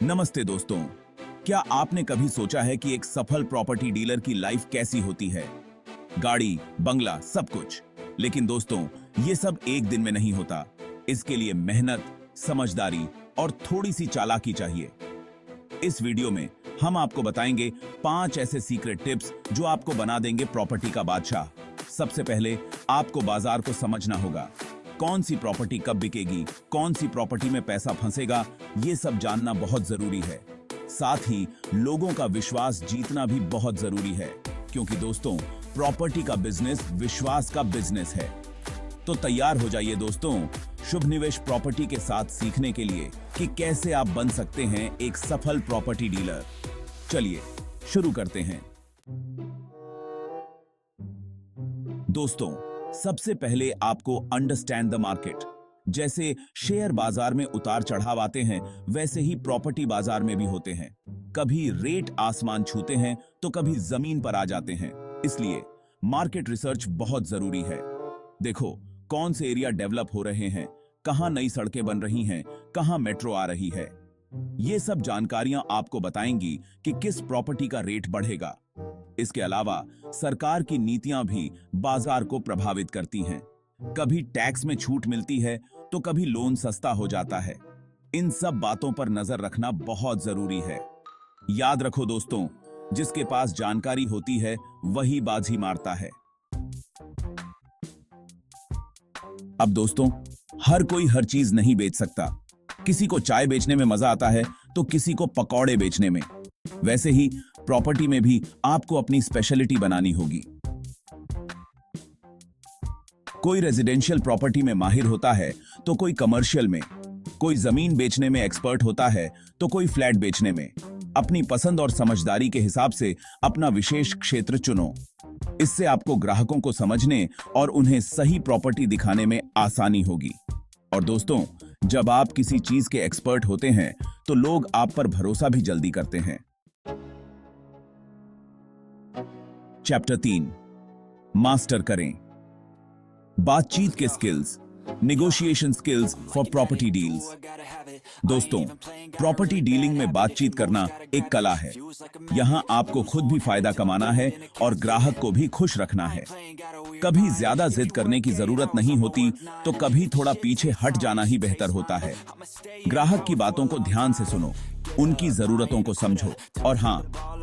नमस्ते दोस्तों। क्या आपने कभी सोचा है कि एक सफल प्रॉपर्टी डीलर की लाइफ कैसी होती है? गाड़ी, बंगला, सब कुछ। लेकिन दोस्तों, ये सब एक दिन में नहीं होता। इसके लिए मेहनत, समझदारी और थोड़ी सी चालाकी चाहिए। इस वीडियो में हम आपको बताएंगे 5 ऐसे सीक्रेट टिप्स जो आपको बना देंगे प्रॉपर्टी का बादशाह। सबसे पहले आपको बाजार को समझना होगा। कौन सी प्रॉपर्टी कब बिकेगी, कौन सी प्रॉपर्टी में पैसा फंसेगा, ये सब जानना बहुत जरूरी है। साथ ही लोगों का विश्वास जीतना भी बहुत जरूरी है, क्योंकि दोस्तों, प्रॉपर्टी का बिजनेस विश्वास का बिजनेस है। तो तैयार हो जाइए दोस्तों, शुभ निवेश प्रॉपर्टी के साथ सीखने के लिए कि कैसे आप बन सकते हैं एक सफल प्रॉपर्टी डीलर। चलिए शुरू करते हैं। दोस्तों, सबसे पहले आपको अंडरस्टैंड द मार्केट। जैसे शेयर बाजार में उतार चढ़ाव आते हैं, वैसे ही प्रॉपर्टी बाजार में भी होते हैं। कभी रेट आसमान छूते हैं तो कभी जमीन पर आ जाते हैं। इसलिए मार्केट रिसर्च बहुत जरूरी है। देखो, कौन से एरिया डेवलप हो रहे हैं, कहां नई सड़कें बन रही हैं, कहां मेट्रो आ रही है। ये सब जानकारियां आपको बताएंगी कि किस प्रॉपर्टी का रेट बढ़ेगा। इसके अलावा सरकार की नीतियां भी बाजार को प्रभावित करती हैं। कभी टैक्स में छूट मिलती है तो कभी लोन सस्ता हो जाता है। इन सब बातों पर नजर रखना बहुत जरूरी है। याद रखो दोस्तों, जिसके पास जानकारी होती है वही बाजी मारता है। अब दोस्तों, हर कोई हर चीज नहीं बेच सकता। किसी को चाय बेचने में मजा आता है तो किसी को पकौड़े बेचने में। वैसे ही प्रॉपर्टी में भी आपको अपनी स्पेशलिटी बनानी होगी। कोई रेजिडेंशियल प्रॉपर्टी में माहिर होता है तो कोई कमर्शियल में, कोई जमीन बेचने में एक्सपर्ट होता है तो कोई फ्लैट बेचने में। अपनी पसंद और समझदारी के हिसाब से अपना विशेष क्षेत्र चुनो। इससे आपको ग्राहकों को समझने और उन्हें सही प्रॉपर्टी दिखाने में आसानी होगी। और दोस्तों, जब आप किसी चीज के एक्सपर्ट होते हैं तो लोग आप पर भरोसा भी जल्दी करते हैं। चैप्टर 3, मास्टर करें बातचीत के skills, negotiation skills for property deals. दोस्तों, प्रॉपर्टी डीलिंग में बातचीत करना एक कला है। यहां आपको खुद भी फायदा कमाना है और ग्राहक को भी खुश रखना है। कभी ज्यादा जिद करने की जरूरत नहीं होती तो कभी थोड़ा पीछे हट जाना ही बेहतर होता है। ग्राहक की बातों को ध्यान से सुनो, उनकी जरूरतों को समझो और हां,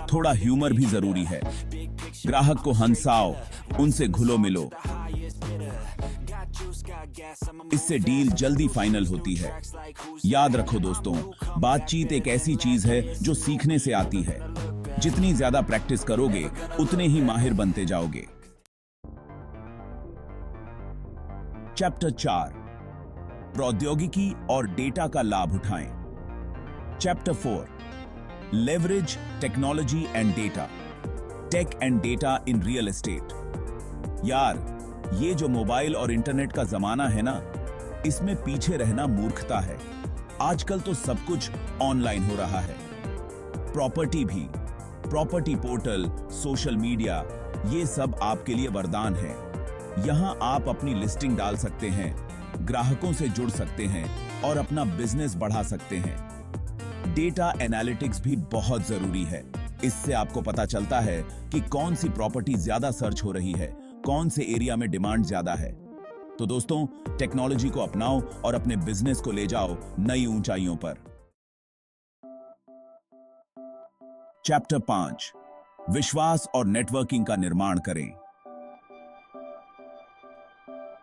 थोड़ा ह्यूमर भी जरूरी है। ग्राहक को हंसाओ, उनसे घुलो मिलो। इससे डील जल्दी फाइनल होती है। याद रखो दोस्तों, बातचीत एक ऐसी चीज है जो सीखने से आती है। जितनी ज्यादा प्रैक्टिस करोगे उतने ही माहिर बनते जाओगे। चैप्टर 4, प्रौद्योगिकी और डेटा का लाभ उठाएं। Chapter 4, leverage technology and data, tech and data in real estate. यार, ये जो मोबाइल और इंटरनेट का जमाना है ना, इसमें पीछे रहना मूर्खता है। आजकल तो सब कुछ ऑनलाइन हो रहा है। प्रॉपर्टी भी, प्रॉपर्टी पोर्टल, सोशल मीडिया, ये सब आपके लिए वरदान है। यहां आप अपनी लिस्टिंग डाल सकते हैं, ग्राहकों से जुड़ सकते हैं और अपना बिजनेस बढ़ा सकते हैं। डेटा एनालिटिक्स भी बहुत जरूरी है। इससे आपको पता चलता है कि कौन सी प्रॉपर्टी ज्यादा सर्च हो रही है, कौन से एरिया में डिमांड ज्यादा है। तो दोस्तों, टेक्नोलॉजी को अपनाओ और अपने बिजनेस को ले जाओ नई ऊंचाइयों पर। चैप्टर 5, विश्वास और नेटवर्किंग का निर्माण करें।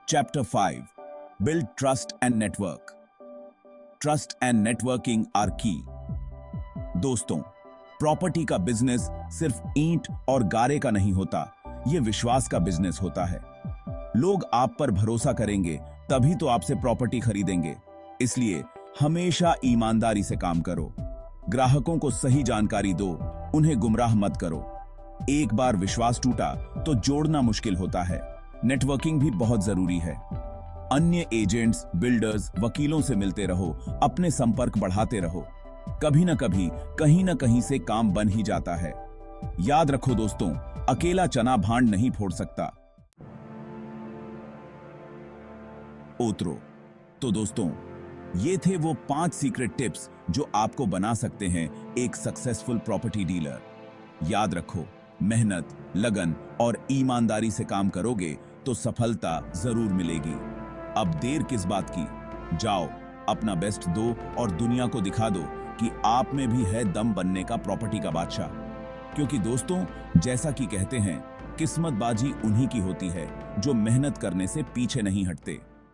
Chapter 5, build trust and network. Trust and networking are key. दोस्तों, प्रॉपर्टी का बिजनेस सिर्फ ईंट और गारे का नहीं होता, यह विश्वास का बिजनेस होता है। लोग आप पर भरोसा करेंगे तभी तो आपसे प्रॉपर्टी खरीदेंगे। इसलिए हमेशा ईमानदारी से काम करो। ग्राहकों को सही जानकारी दो, उन्हें गुमराह मत करो। एक बार विश्वास टूटा तो जोड़ना मुश्किल होता है। नेटवर्किंग भी बहुत जरूरी है। अन्य एजेंट्स, बिल्डर्स, वकीलों से मिलते रहो, अपने संपर्क बढ़ाते रहो। कभी ना कभी, कहीं ना कहीं से काम बन ही जाता है। याद रखो दोस्तों, अकेला चना भांड नहीं फोड़ सकता। ओतरो। तो दोस्तों, ये थे वो 5 सीक्रेट टिप्स जो आपको बना सकते हैं एक सक्सेसफुल प्रॉपर्टी डीलर। याद रखो, मेहनत, लगन और ईमानदारी से काम करोगे तो सफलता जरूर मिलेगी। अब देर किस बात की, जाओ अपना बेस्ट दो और दुनिया को दिखा दो कि आप में भी है दम बनने का प्रॉपर्टी का बादशाह। क्योंकि दोस्तों, जैसा कि कहते हैं, किस्मत बाजी उन्हीं की होती है जो मेहनत करने से पीछे नहीं हटते।